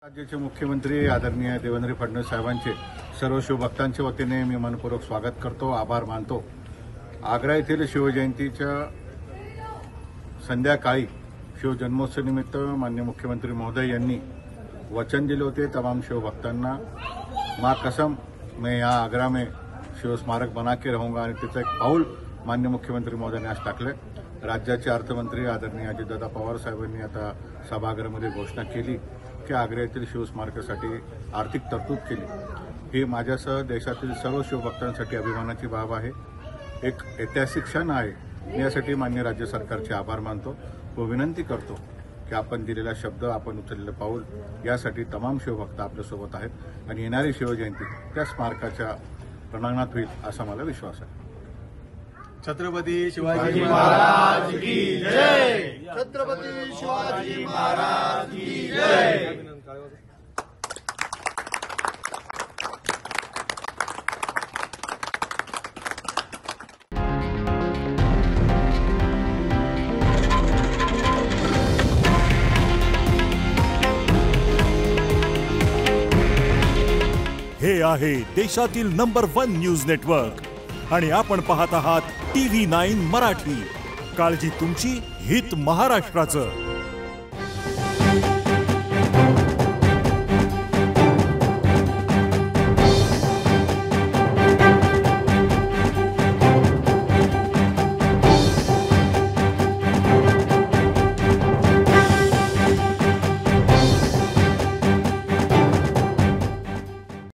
राज्याचे मुख्यमंत्री आदरणीय देवेंद्र फडणवीस साहेबांचे सर्व शिवभक्तांच्या वतीने मी मनपूर्वक स्वागत करतो, आभार मानतो। आग्रा येथील शिवजयंतीच्या संध्याकाळी शिवजन्मोत्सवानिमित्त माननीय मुख्यमंत्री महोदय यांनी वचन दिले होते तमाम शिवभक्तांना, मां कसम मैं यहाँ आगरा में शिव स्मारक बना के रहूंगा आणि त्याचं एक पाऊल माननीय मुख्यमंत्री महोदयांनी आज टाकले। राज्याचे अर्थमंत्री आदरणीय अजितदादा पवार साहेबांनी आता सभागृहामध्ये घोषणा केली की आग्रा येथील शिवस्मारकासाठी आर्थिक तरतूद केली। ही माझ्यासह देशातील सर्व शिवभक्तांसाठी अभिमानाची बाब आहे, एक ऐतिहासिक क्षण आहे। मी यासाठी माननीय राज्य सरकारचे आभार मानतो व विनंती करतो की आपण दिलेला शब्द, आपण उचललेलं पाऊल यासाठी तमाम शिवभक्त आपल्यासोबत आहेत आणि येणारी शिवजयंती त्या स्मारकाच्या प्रणांगणात होईल असा मला विश्वास आहे। छत्रपती शिवाजी महाराज की जय। छत्रपती शिवाजी महाराज की जय। हे आहे देशातील नंबर 1 न्यूज नेटवर्क आणि आपण पाहत आहात TV9 मराठी। काळजी तुमची, हित महाराष्ट्राचं।